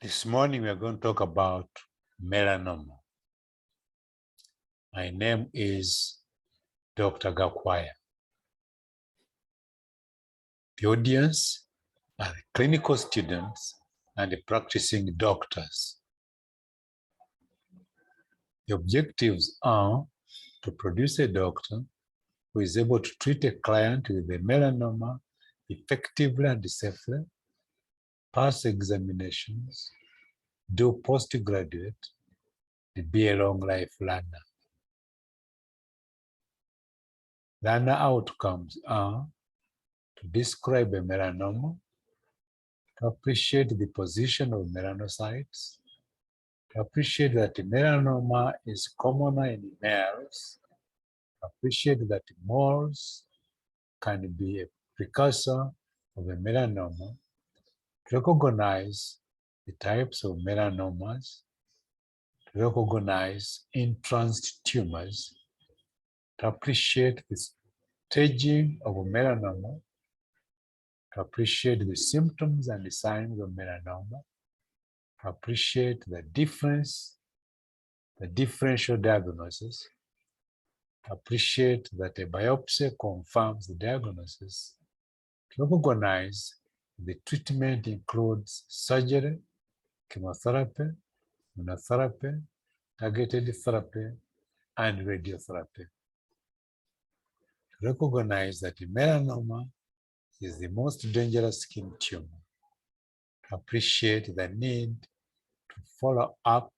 This morning we are going to talk about melanoma. My name is Dr. Gakwaya. The audience are the clinical students and the practicing doctors. The objectives are to produce a doctor who is able to treat a client with a melanoma effectively and safely, pass examinations, do postgraduate, and be a long life learner. Learner outcomes are to describe a melanoma, to appreciate the position of melanocytes, to appreciate that melanoma is commoner in males, to appreciate that moles can be a precursor of a melanoma, to recognize the types of melanomas, to recognize entranced tumors, to appreciate the staging of melanoma, to appreciate the symptoms and the signs of melanoma, to appreciate the difference, the differential diagnosis, to appreciate that a biopsy confirms the diagnosis, to recognize the treatment includes surgery, chemotherapy, immunotherapy, targeted therapy, and radiotherapy. To recognize that melanoma is the most dangerous skin tumor. To appreciate the need to follow up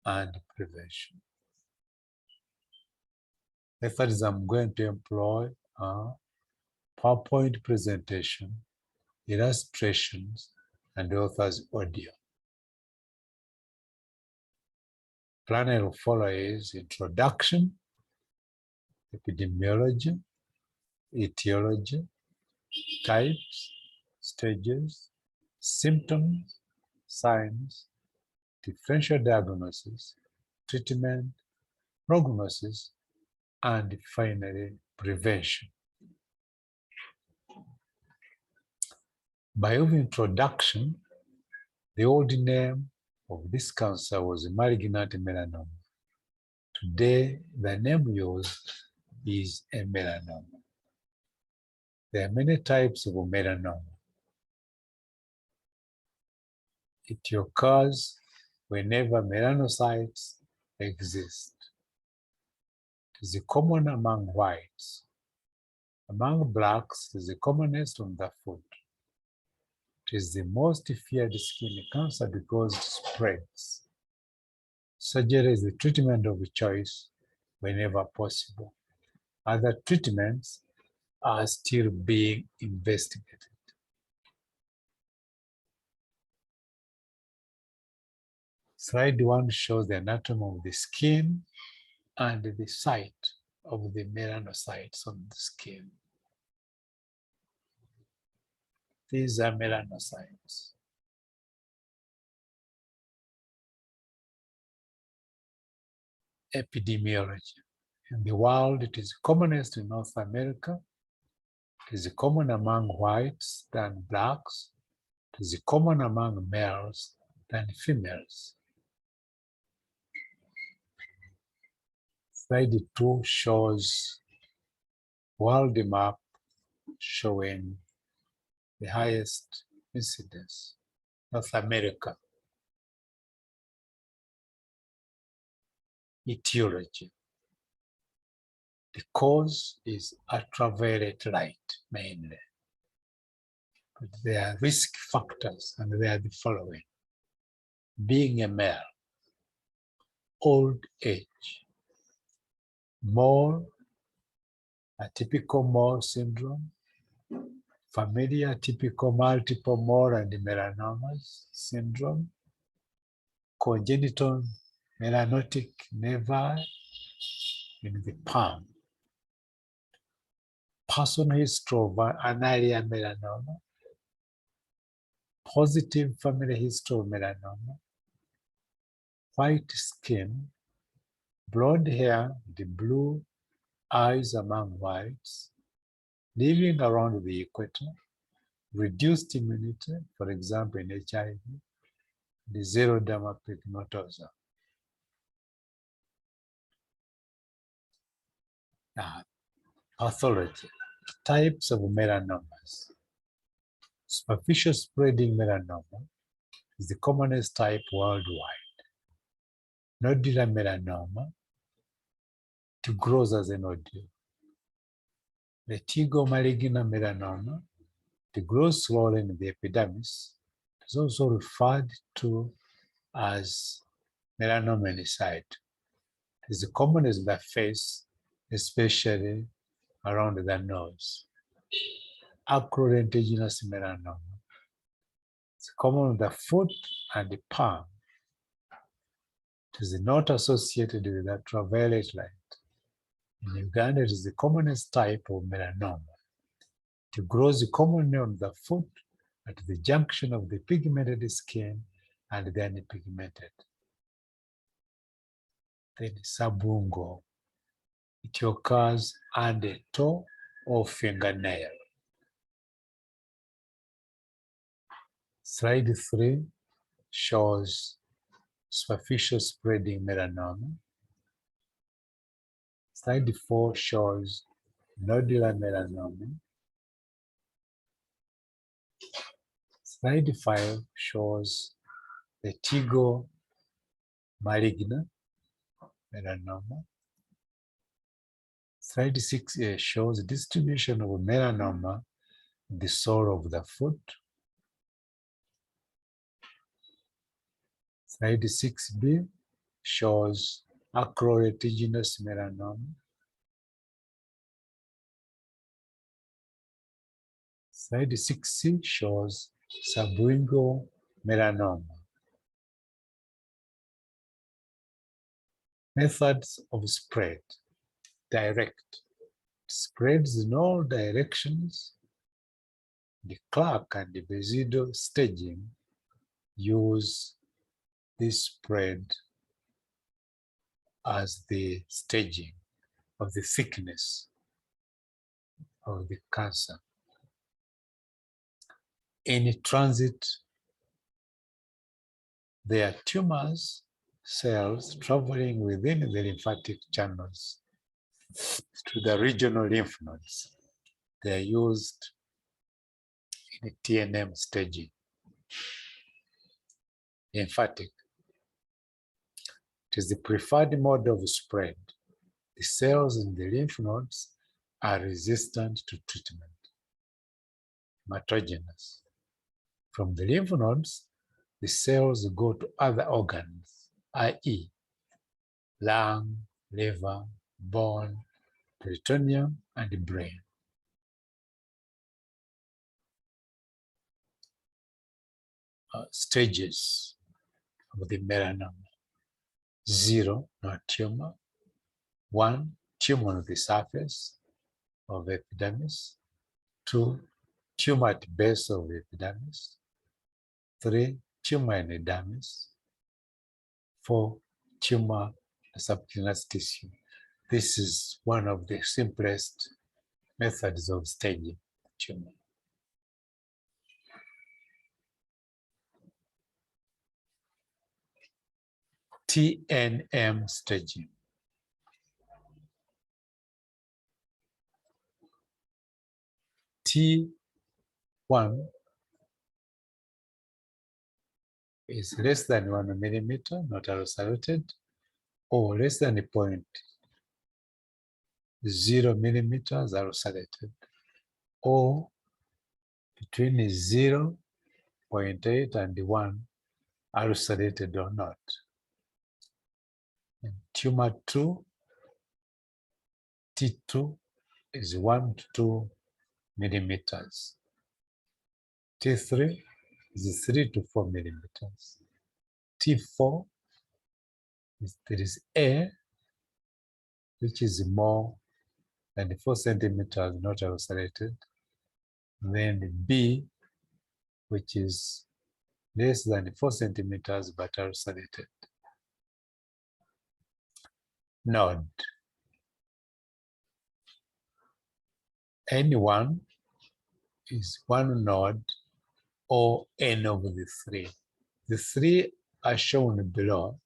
and prevention. Methods I'm going to employ are PowerPoint presentation, illustrations, and author's audio. Plan I will follow is introduction, epidemiology, etiology, types, stages, symptoms, signs, differential diagnosis, treatment, prognosis, and finally, prevention. By way of introduction, the old name of this cancer was malignant melanoma. Today, the name used is a melanoma. There are many types of melanoma. It occurs whenever melanocytes exist. It is common among whites. Among blacks, it is the commonest on the foot. It is the most feared skin cancer because it spreads. Surgery is the treatment of choice whenever possible. Other treatments are still being investigated. Slide 1 shows the anatomy of the skin and the site of the melanocytes on the skin. These are melanocytes. Epidemiology. In the world, it is commonest in North America. It is common among whites than blacks. It is common among males than females. Slide 2 shows world map showing the highest incidence, North America. Etiology. The cause is ultraviolet light mainly. But there are risk factors and they are the following. Being a male, old age, mole, atypical mole syndrome, familiar typical multiple mole and melanomas syndrome, congenital melanotic nevi in the palm, personal history of an earlier melanoma, positive family history of melanoma, white skin, blonde hair, the blue eyes among whites, living around the equator, reduced immunity, for example in HIV, the xeroderma pigmentosa. Pathology. Types of melanomas. Superficial spreading melanoma is the commonest type worldwide. Nodular melanoma, it grows as a nodule. Lentigo maligna melanoma, it grows slowly in the epidermis. It is also referred to as melanoma in situ. It is common in the face, especially around the nose. Acrolentiginous melanoma. It's common on the foot and the palm. It is not associated with ultraviolet light. In Uganda, it is the commonest type of melanoma. It grows commonly on the foot at the junction of the pigmented skin and the unpigmented. Then sabungo. It occurs on the toe or fingernail. Slide 3 shows superficial spreading melanoma. Slide 4 shows nodular melanoma. Slide 5 shows lentigo maligna melanoma. Slide 6 shows distribution of melanoma in the sole of the foot. Slide 6b shows acrolentiginous melanoma. Slide 6c shows sublingual melanoma. Methods of spread. Direct. Spreads in all directions. The Clark and the Besido staging use this spread as the staging of the thickness of the cancer. In transit, there are tumors cells traveling within the lymphatic channels to the regional lymph nodes. They are used in TNM staging. Lymphatic. It is the preferred mode of spread. The cells in the lymph nodes are resistant to treatment. Hematogenous. From the lymph nodes, the cells go to other organs, i.e., lung, liver, bone, peritoneum, and brain. Stages of the melanoma. 0, no tumor. 1, tumor on the surface of epidermis. 2, tumor at base of epidermis. 3, tumor in the dermis. 4, tumor subcutaneous tissue. This is one of the simplest methods of staging tumor. TNM staging. T1 is less than 1 millimeter, not ulcerated, or less than 0.0 millimeters ulcerated, or between 0.8 and 1 ulcerated or not. And tumor 2, T2 is 1 to 2 millimeters. T3 is 3 to 4 millimeters. T4 there is A, which is more than 4 centimeters, not ulcerated. And then B, which is less than 4 centimeters, but ulcerated. Node. N1 is 1 node or N of the 3. The 3 are shown below.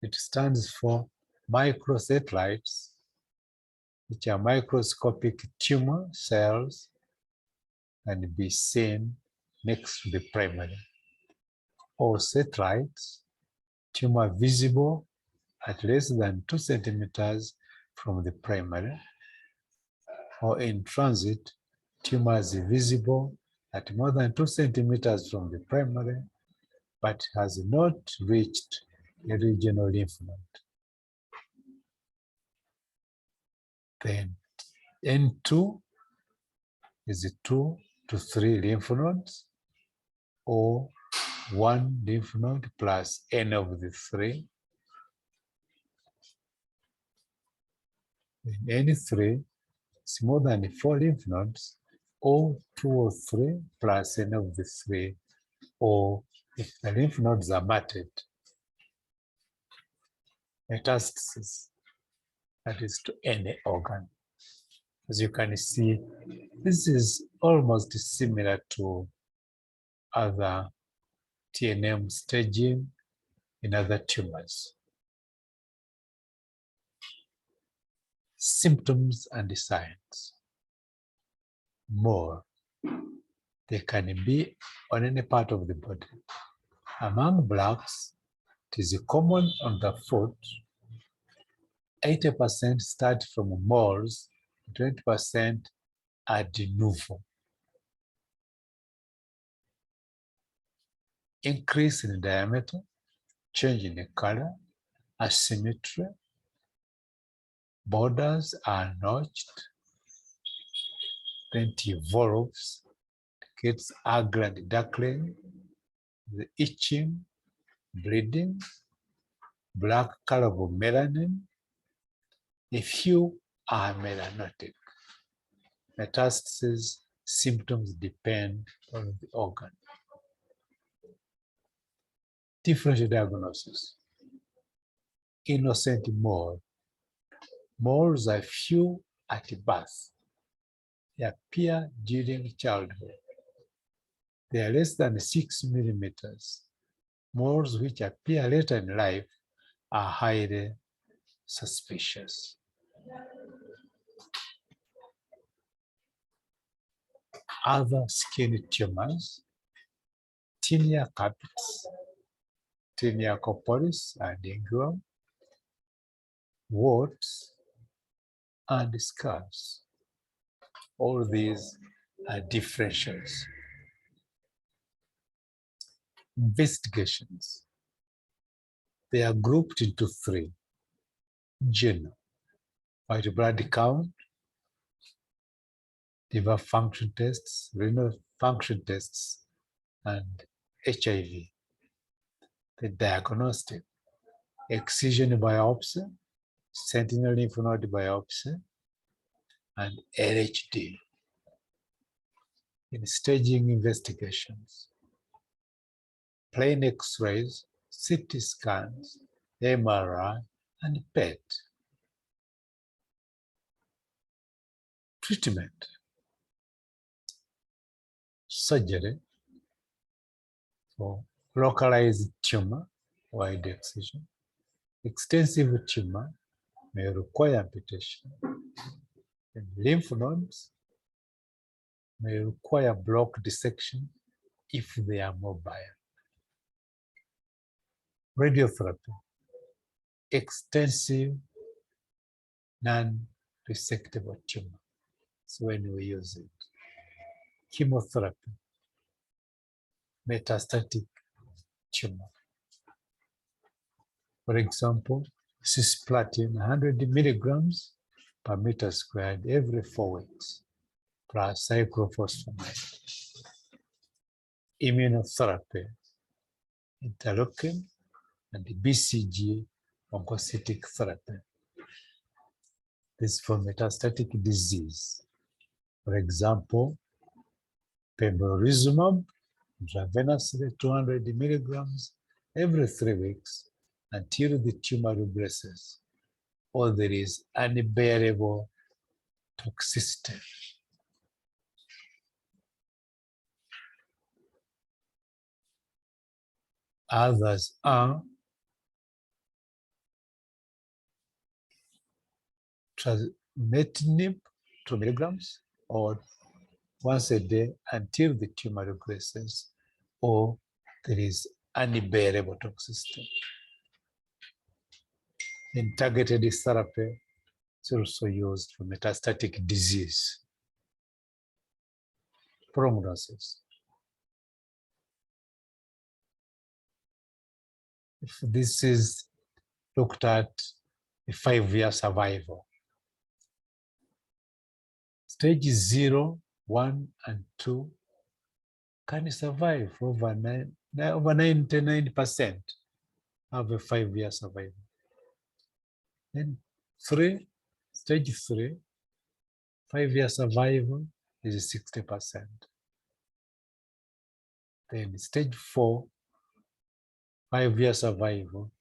It stands for microsatellites, which are microscopic tumor cells and be seen next to the primary. Or satellites, tumor visible at less than 2 centimeters from the primary, or in transit, tumors visible at more than 2 centimeters from the primary, but has not reached a regional lymph node. Then N2 is 2 to 3 lymph nodes, or 1 lymph node plus N of the 3. Then N3 is more than 4 lymph nodes, or 2 or 3 plus N of the 3, or if the lymph nodes are matted, metastasis, that is to any organ. As you can see, this is almost similar to other TNM staging in other tumors. Symptoms and signs. More. They can be on any part of the body. Among blacks, it is common on the foot. 80% start from moles, 20% are de novo. Increase in diameter, change in color, asymmetry, borders are notched, then it evolves, gets ugly and darkling, the itching, bleeding, black color of melanin. A few are melanotic. Metastasis symptoms depend on the organ. Differential diagnosis. Innocent mole. Moles are few at birth. They appear during childhood. They are less than 6 millimeters. Moles which appear later in life are highly suspicious. Other skin tumors, tinea capitis, tinea corporis and inguinal, warts, and scars. All these are differentials. Investigations. They are grouped into 3. General, white blood count, liver function tests, renal function tests, and HIV. The diagnostic, excision biopsy, sentinel lymph node biopsy, and LHD. In staging investigations, plain X-rays, CT scans, MRI, and PET. Treatment. Surgery for localized tumor, wide excision. Extensive tumor may require amputation. And lymph nodes may require block dissection if they are mobile. Radiotherapy. Extensive non-resectable tumor. So when we use it. Chemotherapy. Metastatic tumor. For example, cisplatin 100 milligrams per meter squared every 4 weeks, plus cyclophosphamide. Immunotherapy, interleukin, and BCG oncocytic therapy. This is for metastatic disease. For example, pembrolizumab intravenously 200 milligrams every 3 weeks until the tumor regresses or there is unbearable toxicity. Others are transmetinib 2 milligrams or once a day until the tumor regresses or there is unbearable toxicity. In targeted therapy, it's also used for metastatic disease. Prognosis. If this is looked at a 5-year survival. Stage 0, 1, and 2 can survive over 99% have a 5-year survival. Then 3, stage 3, 5-year survival is 60%. Then stage 4, 5-year survival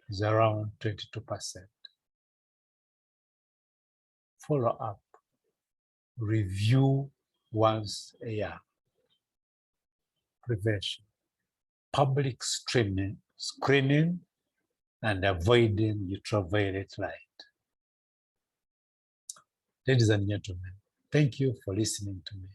is around 22%. Follow up. Review once a year. Prevention. Public screening and avoiding ultraviolet light. Ladies and gentlemen, thank you for listening to me.